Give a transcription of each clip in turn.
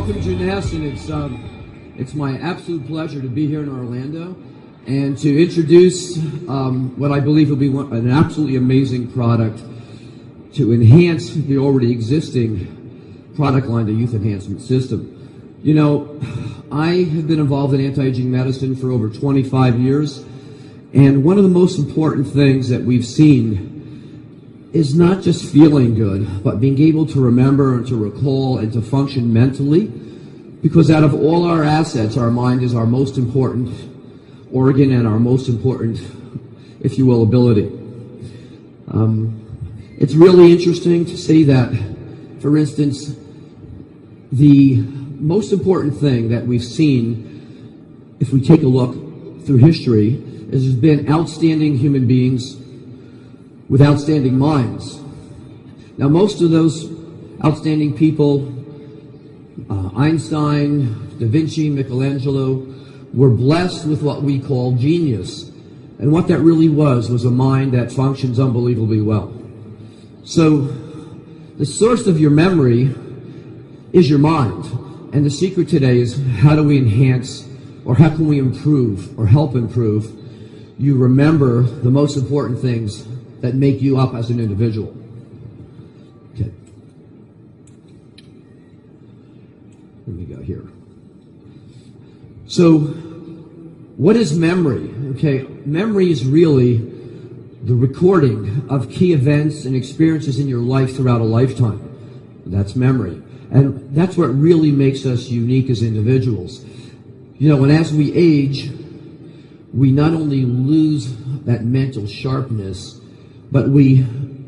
welcome, Jeunesse, and it's my absolute pleasure to be here in Orlando and to introduce what I believe will be an absolutely amazing product to enhance the already existing product line, the Youth Enhancement System. You know, I have been involved in anti-aging medicine for over 25 years, and one of the most important things that we've seen is not just feeling good, but being able to remember and to recall and to function mentally, because out of all our assets, our mind is our most important organ and our most important, if you will, ability. It's really interesting to see that, for instance, the most important thing that we've seen, if we take a look through history, is there's been outstanding human beings with outstanding minds. Now, most of those outstanding people, Einstein, Da Vinci, Michelangelo, were blessed with what we call genius. And what that really was a mind that functions unbelievably well. So, the source of your memory is your mind. And the secret today is how do we enhance, or how can we improve, or help improve, you remember the most important things that make you up as an individual. Okay. Let me go here. So, what is memory? Okay, memory is really the recording of key events and experiences in your life throughout a lifetime. That's memory. And that's what really makes us unique as individuals. You know, and as we age, we not only lose that mental sharpness, but we,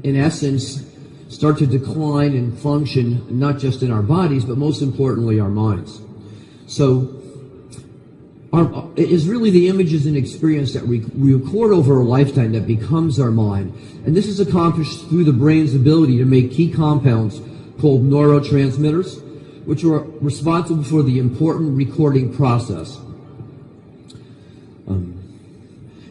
in essence, start to decline and function not just in our bodies, but most importantly, our minds. So, it is really the images and experience that we record over a lifetime that becomes our mind. And this is accomplished through the brain's ability to make key compounds called neurotransmitters, which are responsible for the important recording process.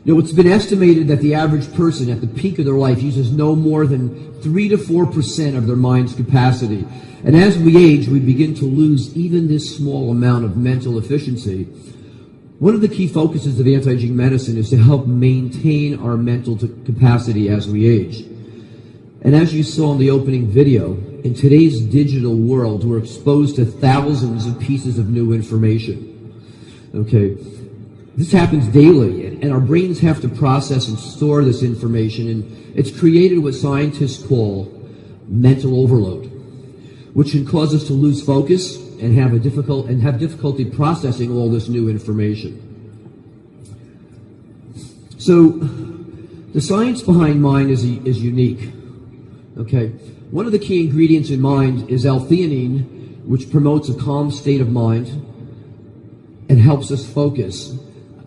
You know, it's been estimated that the average person at the peak of their life uses no more than 3 to 4% of their mind's capacity. And as we age, we begin to lose even this small amount of mental efficiency. One of the key focuses of anti-aging medicine is to help maintain our mental capacity as we age. And as you saw in the opening video, in today's digital world, we're exposed to thousands of pieces of new information. Okay. This happens daily, and our brains have to process and store this information, and it's created what scientists call mental overload, which can cause us to lose focus and have difficulty processing all this new information. So, the science behind mind is unique. Okay, one of the key ingredients in mind is L-theanine, which promotes a calm state of mind and helps us focus.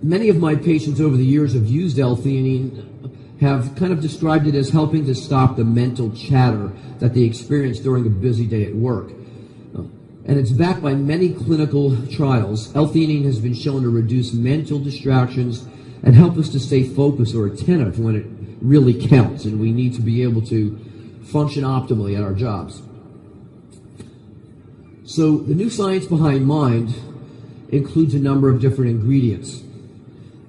Many of my patients over the years have used L-theanine, have kind of described it as helping to stop the mental chatter that they experience during a busy day at work. And it's backed by many clinical trials. L-theanine has been shown to reduce mental distractions and help us to stay focused or attentive when it really counts, and we need to be able to function optimally at our jobs. So the new science behind mind includes a number of different ingredients.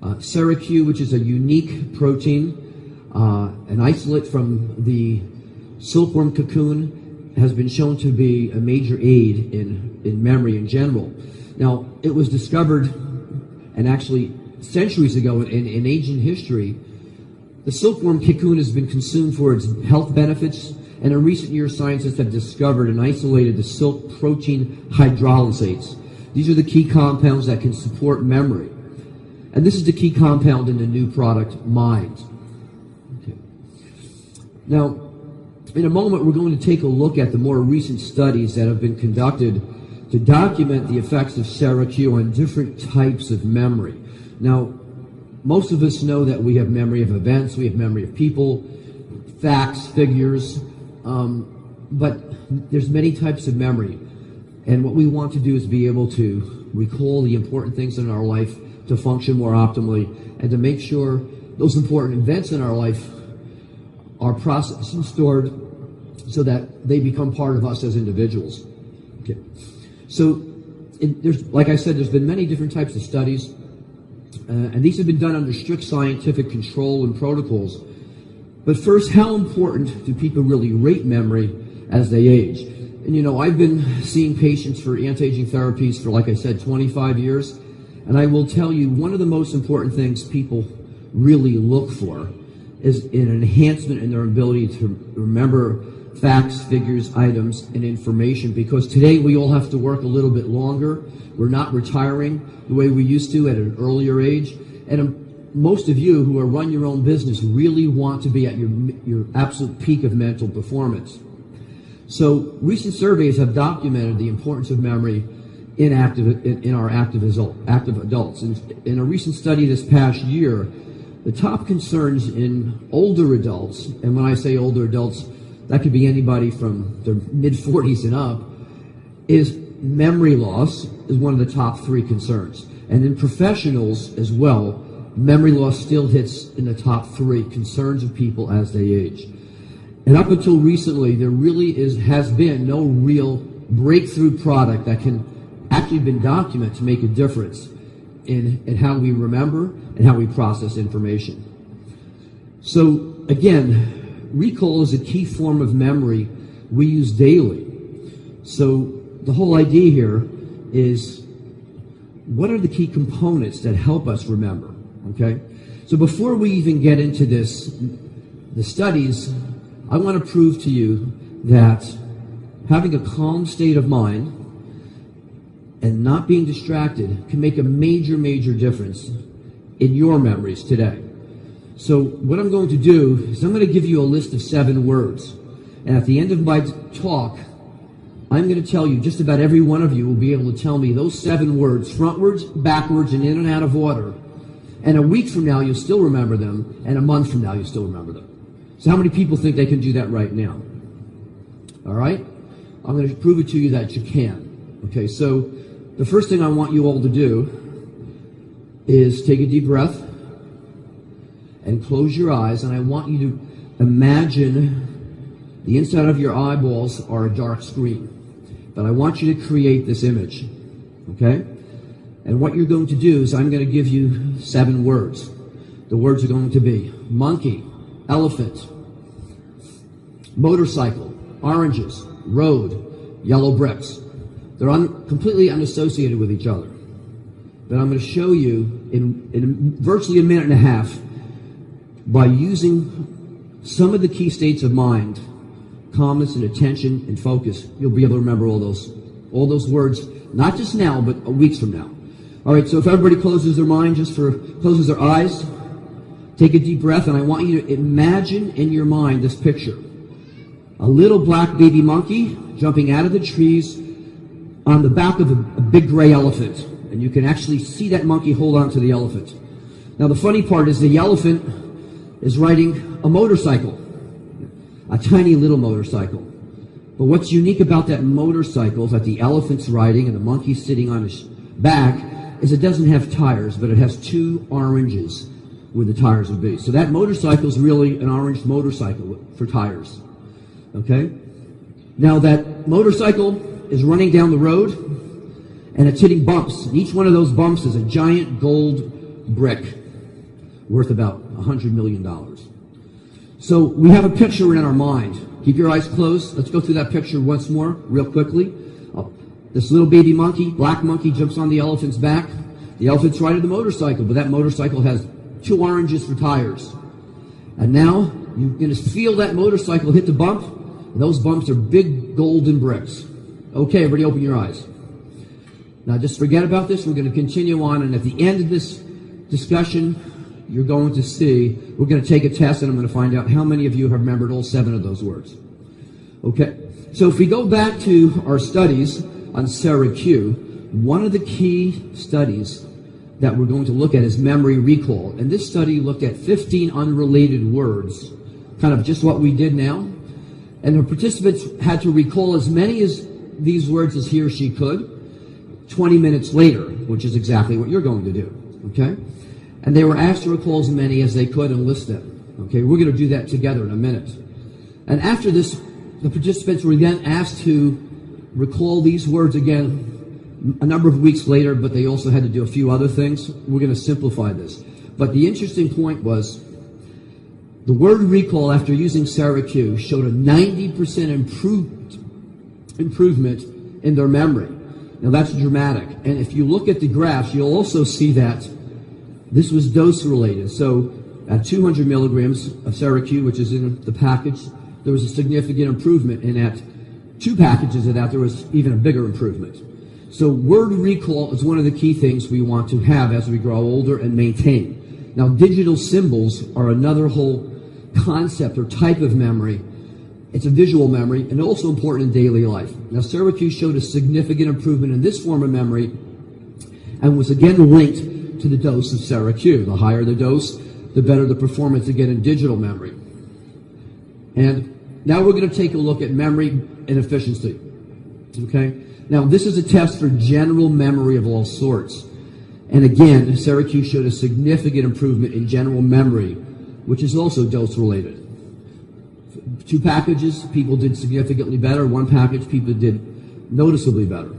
SeraQ, which is a unique protein, an isolate from the silkworm cocoon, has been shown to be a major aid in memory in general. Now, it was discovered, and actually centuries ago in ancient history, the silkworm cocoon has been consumed for its health benefits, and in recent years, scientists have discovered and isolated the silk protein hydrolysates. These are the key compounds that can support memory. And this is the key compound in the new product, Mind. Okay. Now, in a moment, we're going to take a look at the more recent studies that have been conducted to document the effects of SeraQ on different types of memory. Now, most of us know that we have memory of events, we have memory of people, facts, figures, but there's many types of memory. And what we want to do is be able to recall the important things in our life to function more optimally and to make sure those important events in our life are processed and stored so that they become part of us as individuals. Okay. So like I said, there's been many different types of studies, and these have been done under strict scientific control and protocols. But first, how important do people really rate memory as they age? And I've been seeing patients for anti-aging therapies for, like I said, 25 years, and I will tell you one of the most important things people really look for is an enhancement in their ability to remember facts, figures, items, and information, because today we all have to work a little bit longer. We're not retiring the way we used to at an earlier age. And most of you who run your own business really want to be at your absolute peak of mental performance. So recent surveys have documented the importance of memory in our active adults. And in a recent study this past year, the top concerns in older adults, and when I say older adults, that could be anybody from their mid-40s and up, is memory loss is one of the top 3 concerns. And in professionals as well, memory loss still hits in the top 3 concerns of people as they age. And up until recently, there really has been no real breakthrough product that can actually been documented to make a difference in how we remember and how we process information. So again, recall is a key form of memory we use daily. So the whole idea here is, what are the key components that help us remember? Okay? So before we even get into the studies, I want to prove to you that having a calm state of mind and not being distracted can make a major, major difference in your memories today. So what I'm going to do is I'm going to give you a list of 7 words. And at the end of my talk, I'm going to tell you, just about every one of you will be able to tell me those 7 words, frontwards, backwards, and in and out of order. And a week from now, you'll still remember them, and a month from now, you'll still remember them. So how many people think they can do that right now? All right? I'm going to prove it to you that you can. Okay, so the first thing I want you all to do is take a deep breath and close your eyes, and I want you to imagine the inside of your eyeballs are a dark screen. But I want you to create this image. Okay? And what you're going to do is I'm going to give you 7 words. The words are going to be monkey, elephant, motorcycle, oranges, road, yellow bricks. They're completely unassociated with each other. But I'm going to show you in virtually a minute and a half, by using some of the key states of mind, calmness and attention and focus, you'll be able to remember all those words, not just now, but weeks from now. All right, so if everybody closes their mind, closes their eyes, take a deep breath, and I want you to imagine in your mind this picture. A little black baby monkey jumping out of the trees on the back of a big gray elephant. And you can actually see that monkey hold on to the elephant. Now the funny part is the elephant is riding a motorcycle, a tiny little motorcycle. But what's unique about that motorcycle that the elephant's riding and the monkey's sitting on his back is it doesn't have tires, but it has 2 oranges where the tires would be. So that motorcycle is really an orange motorcycle for tires. Okay? Now that motorcycle is running down the road and it's hitting bumps. And each one of those bumps is a giant gold brick worth about $100 million. So we have a picture in our mind. Keep your eyes closed. Let's go through that picture once more, real quickly. This little baby monkey, black monkey, jumps on the elephant's back. The elephant's riding the motorcycle, but that motorcycle has 2 oranges for tires. And now you're going to feel that motorcycle hit the bump. And those bumps are big golden bricks. Okay, everybody open your eyes. Now just forget about this. We're going to continue on, and at the end of this discussion, you're going to see, we're going to take a test, and I'm going to find out how many of you have remembered all 7 of those words. Okay, so if we go back to our studies on SERAQ, one of the key studies that we're going to look at is memory recall. And this study looked at 15 unrelated words, kind of just what we did now. And the participants had to recall as many as these words as he or she could 20 minutes later, which is exactly what you're going to do. Okay? And they were asked to recall as many as they could and list them. Okay, we're going to do that together in a minute. And after this, the participants were then asked to recall these words again a number of weeks later, but they also had to do a few other things. We're going to simplify this. But the interesting point was the word recall after using Syracuse showed a 90% improvement in their memory. Now that's dramatic. And if you look at the graphs, you'll also see that this was dose related. So at 200 milligrams of Syracuse, which is in the package, there was a significant improvement. And at 2 packages of that, there was even a bigger improvement. So word recall is one of the key things we want to have as we grow older and maintain. Now digital symbols are another whole concept or type of memory. It's a visual memory and also important in daily life. Now Syracuse showed a significant improvement in this form of memory and was again linked to the dose of Syracuse. The higher the dose, the better the performance again in digital memory. And now we're going to take a look at memory and efficiency. Okay? Now this is a test for general memory of all sorts. And again, Syracuse showed a significant improvement in general memory, which is also dose related. 2 packages, people did significantly better. 1 package, people did noticeably better.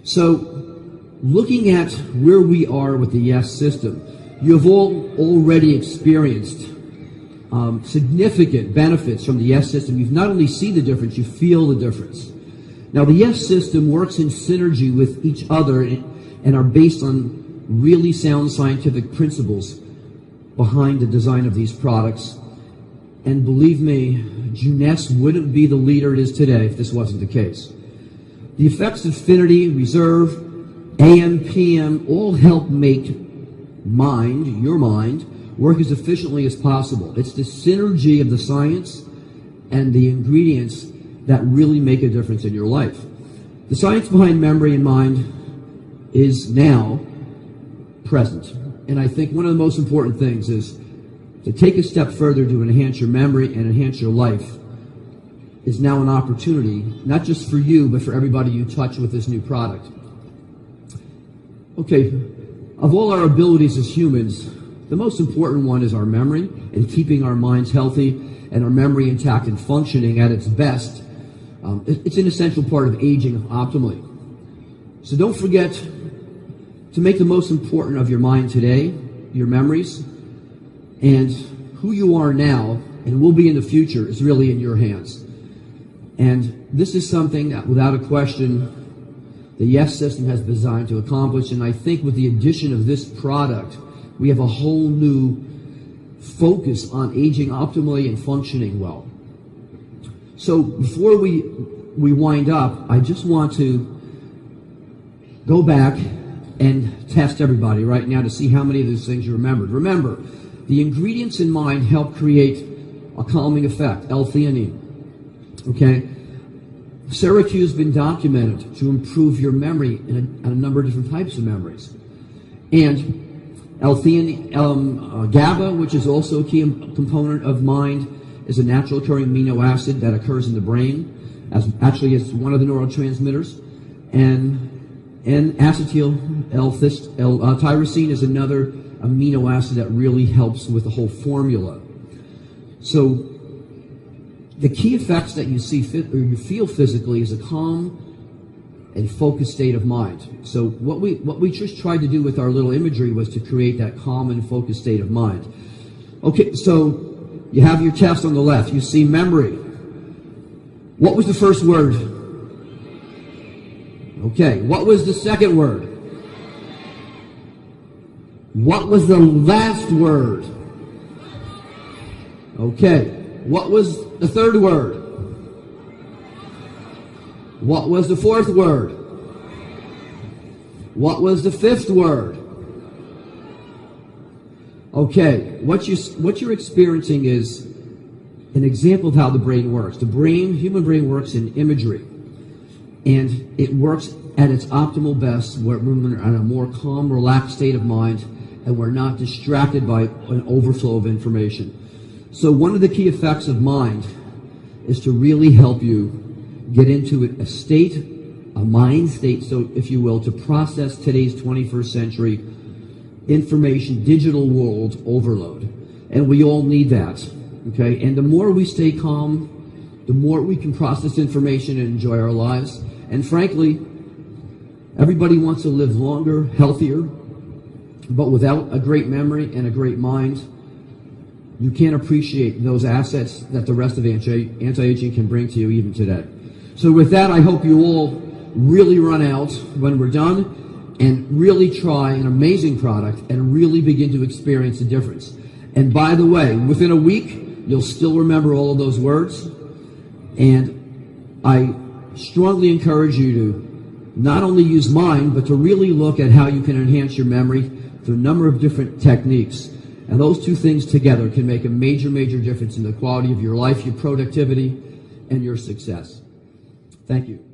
So, looking at where we are with the YES system, you have all already experienced significant benefits from the YES system. You've not only seen the difference, you feel the difference. Now, the YES system works in synergy with each other and are based on really sound scientific principles behind the design of these products. And believe me, Jeunesse wouldn't be the leader it is today if this wasn't the case. The effects of affinity, reserve, AM, PM all help make your mind, work as efficiently as possible. It's the synergy of the science and the ingredients that really make a difference in your life. The science behind memory and mind is now present. And I think one of the most important things is to take a step further to enhance your memory and enhance your life is now an opportunity, not just for you, but for everybody you touch with this new product. Okay, of all our abilities as humans, the most important one is our memory and keeping our minds healthy and our memory intact and functioning at its best. It's an essential part of aging optimally. So don't forget to make the most important of your mind today, your memories, and who you are now and will be in the future is really in your hands. And this is something that, without a question, the YES system has been designed to accomplish. And I think with the addition of this product, we have a whole new focus on aging optimally and functioning well. So before we wind up, I just want to go back and test everybody right now to see how many of these things you remembered. Remember, the ingredients in mind help create a calming effect, L-theanine. Okay? Syracuse has been documented to improve your memory in a number of different types of memories. And L-theanine, GABA, which is also a key component of mind, is a natural occurring amino acid that occurs in the brain, actually it's one of the neurotransmitters. And acetyl L-tyrosine is another amino acid that really helps with the whole formula. So the key effects that you see or you feel physically is a calm and focused state of mind. So what we just tried to do with our little imagery was to create that calm and focused state of mind. Okay, so you have your test on the left. You see memory. What was the first word? Okay, what was the second word? What was the last word? Okay, what was the third word? What was the fourth word? What was the fifth word? Okay, what you're experiencing is an example of how the brain works. The human brain works in imagery. And it works at its optimal best when we're in a more calm, relaxed state of mind and we're not distracted by an overflow of information. So one of the key effects of mind is to really help you get into a mind state, so if you will, to process today's 21st century information, digital world overload. And we all need that, okay? And the more we stay calm, the more we can process information and enjoy our lives. And frankly, Everybody wants to live longer, healthier, but without a great memory and a great mind, you can't appreciate those assets that the rest of anti-aging can bring to you even today. So with that, I hope you all really run out when we're done and really try an amazing product and really begin to experience the difference. And by the way, within a week, you'll still remember all of those words. And I strongly encourage you to not only use mine, but to really look at how you can enhance your memory through a number of different techniques. And those two things together can make a major, major difference in the quality of your life, your productivity, and your success. Thank you.